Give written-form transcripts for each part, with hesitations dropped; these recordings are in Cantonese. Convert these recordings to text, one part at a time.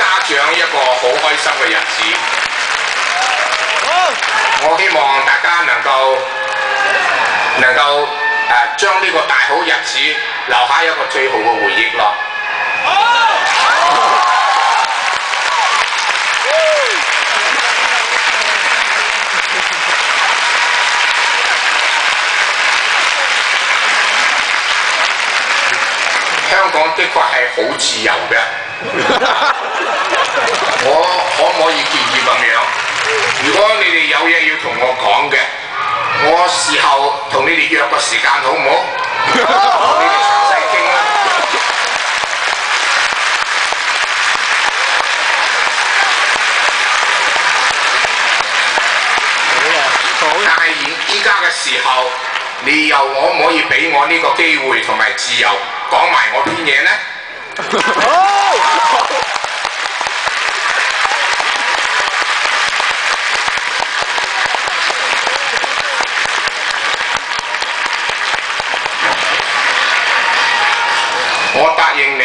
家長一個好開心嘅日子。我希望大家能夠將呢個大好日子留下一個最好嘅回憶咯。香港的確係好自由嘅，我可唔可以建議咁樣？如果你哋有嘢要同我講嘅，我事後同你哋約個時間好唔好？你哋詳細傾啦。但係依家嘅時候，你又可唔可以俾我呢個機會同埋自由講埋我篇嘢呢？我答應你，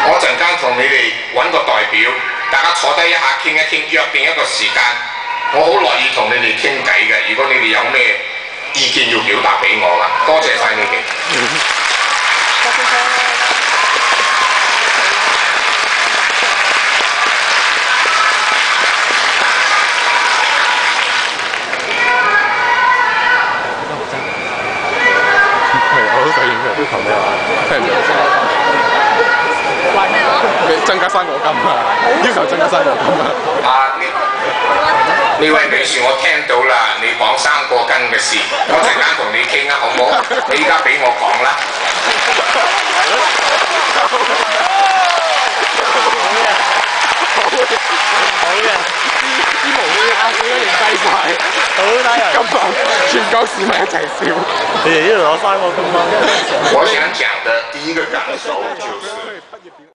我陣間同你哋揾個代表，大家坐低一下傾一傾，約定一個時間，我好樂意同你哋傾偈嘅。如果你哋有咩意見要表達俾我啦，多謝晒你哋。我都想影佢要求咩話？聽唔到。增加生果金啊！要求增加生果金啊！呢位女士，我聽到啦，你講生果金嘅事，我陣間同你傾啊，好唔好？你依家俾我講啦。好嘅，啲毛亞水一定低晒，好低人。咁講，全港市民一齊笑。你哋呢度攞3個金啊！我想講的第一個感受就是。